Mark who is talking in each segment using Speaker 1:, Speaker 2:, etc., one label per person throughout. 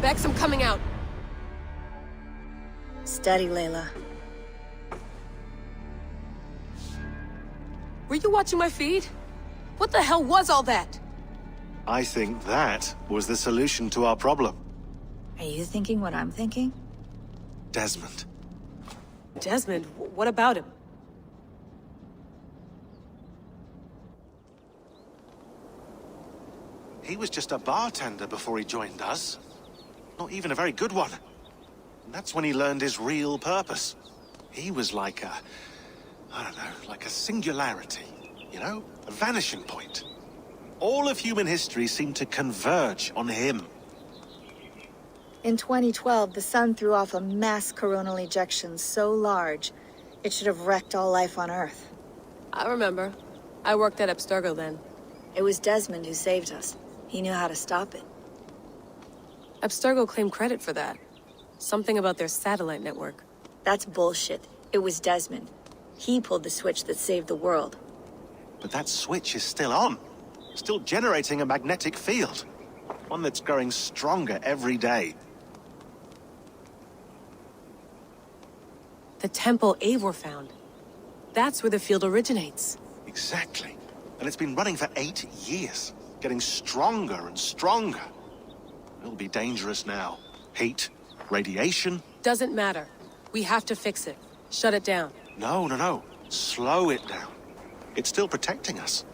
Speaker 1: Vex, I'm coming out.
Speaker 2: Steady, Layla.
Speaker 1: Were you watching my feed? What the hell was all that?
Speaker 3: I think that was the solution to our problem.
Speaker 2: Are you thinking what I'm thinking?
Speaker 3: Desmond.
Speaker 1: Desmond? What about him?
Speaker 3: He was just a bartender before he joined us. Not even a very good one. And that's when he learned his real purpose. He was like a... I don't know, like a singularity. You know? A vanishing point. All of human history seemed to converge on him.
Speaker 2: In 2012, the sun threw off a mass coronal ejection so large, it should have wrecked all life on Earth.
Speaker 1: I remember. I worked at Abstergo then.
Speaker 2: It was Desmond who saved us. He knew how to stop it.
Speaker 1: Abstergo claimed credit for that. Something about their satellite network.
Speaker 2: That's bullshit. It was Desmond. He pulled the switch that saved the world.
Speaker 3: But that switch is still on. Still generating a magnetic field. One that's growing stronger every day.
Speaker 1: The temple Eivor found. That's where the field originates.
Speaker 3: Exactly. And it's been running for 8 years. Getting stronger and stronger. It'll be dangerous now. Heat, radiation.
Speaker 1: Doesn't matter. We have to fix it. Shut it down.
Speaker 3: No. Slow it down. It's still protecting us.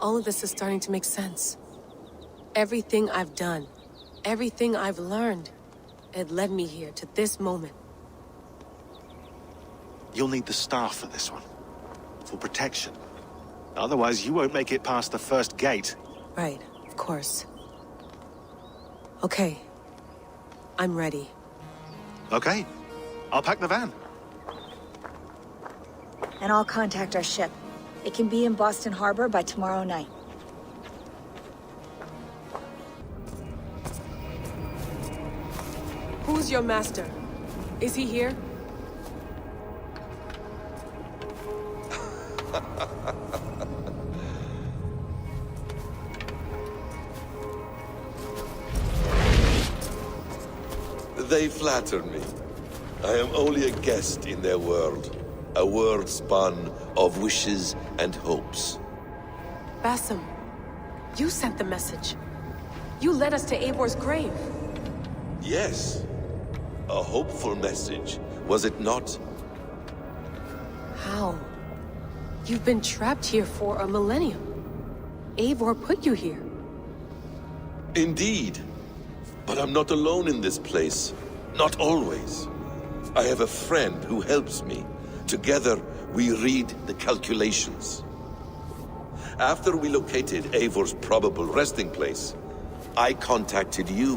Speaker 1: All of this is starting to make sense. Everything I've done, everything I've learned, it led me here to this moment.
Speaker 3: You'll need the staff for this one. For protection. Otherwise, you won't make it past the first gate.
Speaker 1: Right, of course. Okay. I'm ready.
Speaker 3: Okay. I'll pack the van.
Speaker 2: And I'll contact our ship. It can be in Boston Harbor by tomorrow night.
Speaker 1: Who's your master? Is he here?
Speaker 4: They flatter me. I am only a guest in their world. A world spun of wishes and hopes.
Speaker 1: Basim, you sent the message. You led us to Eivor's grave.
Speaker 4: Yes. A hopeful message, was it not?
Speaker 1: How? You've been trapped here for a millennium. Eivor put you here.
Speaker 4: Indeed. But I'm not alone in this place. Not always. I have a friend who helps me. Together, we read the calculations. After we located Eivor's probable resting place, I contacted you.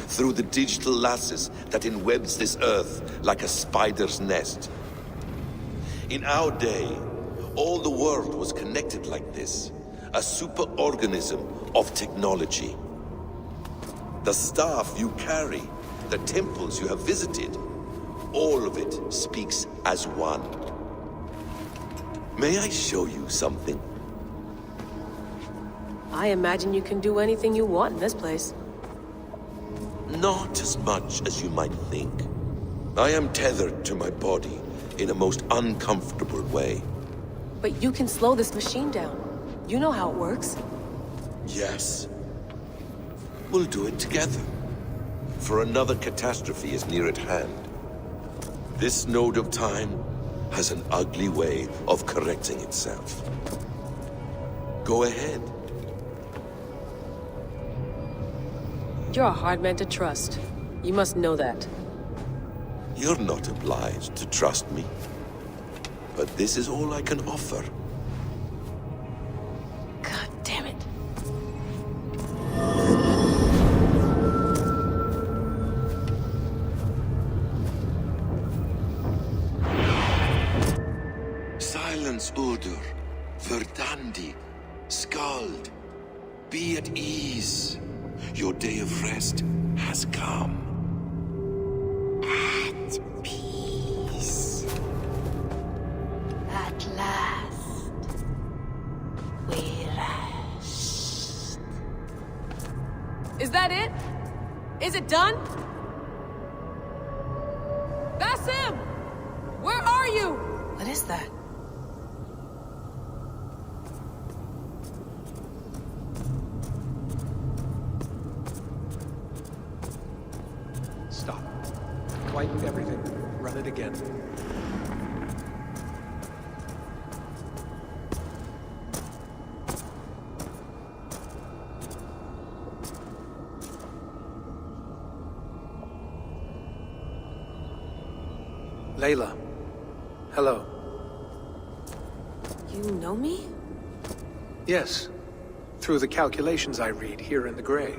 Speaker 4: Through the digital lasses that enwebs this Earth like a spider's nest. In our day, all the world was connected like this. A superorganism of technology. The staff you carry, the temples you have visited, all of it speaks as one. May I show you something?
Speaker 1: I imagine you can do anything you want in this place.
Speaker 4: Not as much as you might think. I am tethered to my body in a most uncomfortable way.
Speaker 1: But you can slow this machine down. You know how it works.
Speaker 4: Yes. We'll do it together. For another catastrophe is near at hand. This node of time has an ugly way of correcting itself. Go ahead.
Speaker 1: You're a hard man to trust. You must know that.
Speaker 4: You're not obliged to trust me. But this is all I can offer.
Speaker 1: God damn it.
Speaker 4: Silence, Udur. Verdandi. Skald. Be at ease. Your day of rest has come.
Speaker 2: At peace. At last. We rest.
Speaker 1: Is that it? Is it done? That's him! Where are you? What is that?
Speaker 5: Stop. Wipe everything. Run it again. Layla. Hello.
Speaker 1: You know me?
Speaker 5: Yes. Through the calculations I read here in the gray.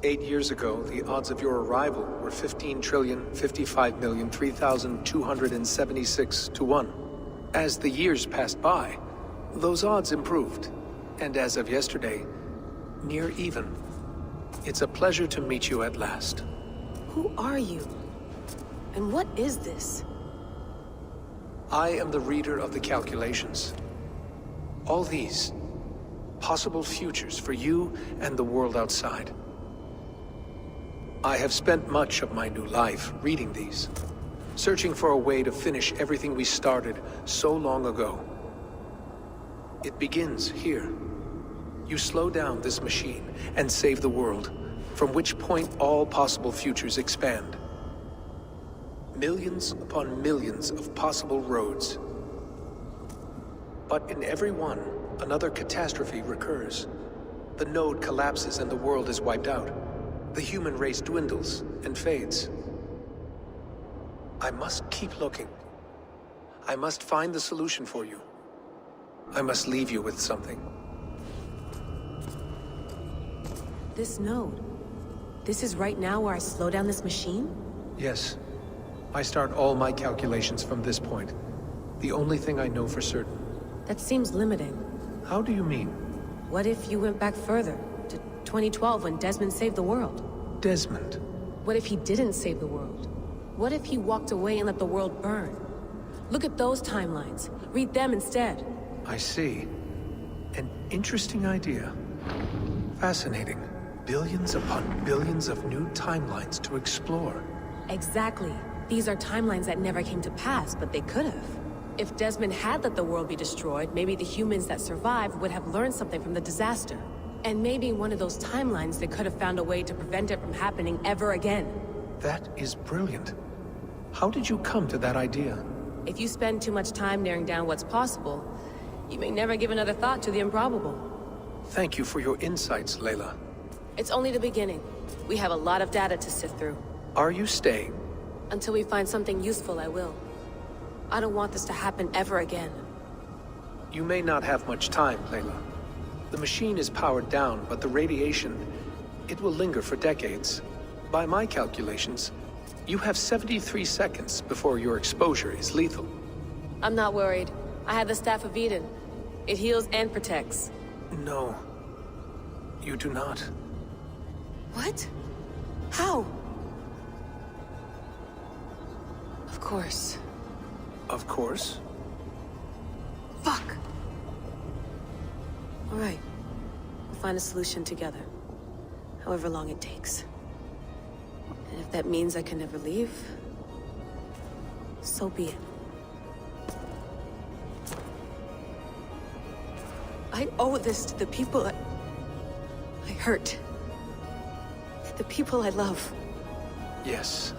Speaker 5: 8 years ago, the odds of your arrival were 15,055,003,276 to 1. As the years passed by, those odds improved. And as of yesterday, near even. It's a pleasure to meet you at last.
Speaker 1: Who are you? And what is this?
Speaker 5: I am the reader of the calculations. All these, possible futures for you and the world outside. I have spent much of my new life reading these, searching for a way to finish everything we started so long ago. It begins here. You slow down this machine and save the world, from which point all possible futures expand. Millions upon millions of possible roads. But in every one, another catastrophe recurs. The node collapses and the world is wiped out. The human race dwindles and fades. I must keep looking. I must find the solution for you. I must leave you with something.
Speaker 1: This node. This is right now where I slow down this machine?
Speaker 5: Yes. I start all my calculations from this point. The only thing I know for certain.
Speaker 1: That seems limiting.
Speaker 5: How do you mean?
Speaker 1: What if you went back further, to 2012 when Desmond saved the world?
Speaker 5: Desmond.
Speaker 1: What if he didn't save the world? What if he walked away and let the world burn? Look at those timelines. Read them instead.
Speaker 5: I see. An interesting idea. Fascinating. Billions upon billions of new timelines to explore.
Speaker 1: Exactly. These are timelines that never came to pass, but they could have. If Desmond had let the world be destroyed, maybe the humans that survived would have learned something from the disaster. And maybe in one of those timelines they could have found a way to prevent it from happening ever again.
Speaker 5: That is brilliant. How did you come to that idea?
Speaker 1: If you spend too much time narrowing down what's possible, you may never give another thought to the improbable.
Speaker 5: Thank you for your insights, Layla.
Speaker 1: It's only the beginning. We have a lot of data to sift through.
Speaker 5: Are you staying?
Speaker 1: Until we find something useful, I will. I don't want this to happen ever again.
Speaker 5: You may not have much time, Layla. The machine is powered down, but the radiation, it will linger for decades. By my calculations, you have 73 seconds before your exposure is lethal.
Speaker 1: I'm not worried. I have the Staff of Eden. It heals and protects.
Speaker 5: No. You do not.
Speaker 1: What? How? Of course.
Speaker 5: Of course.
Speaker 1: Fuck! All right. We'll find a solution together. However long it takes. And if that means I can never leave, so be it. I owe this to the people I hurt. The people I love.
Speaker 5: Yes.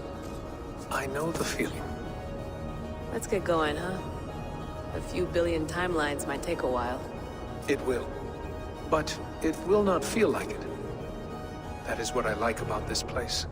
Speaker 5: I know the feeling.
Speaker 1: Let's get going, huh? A few billion timelines might take a while.
Speaker 5: It will. But it will not feel like it. That is what I like about this place.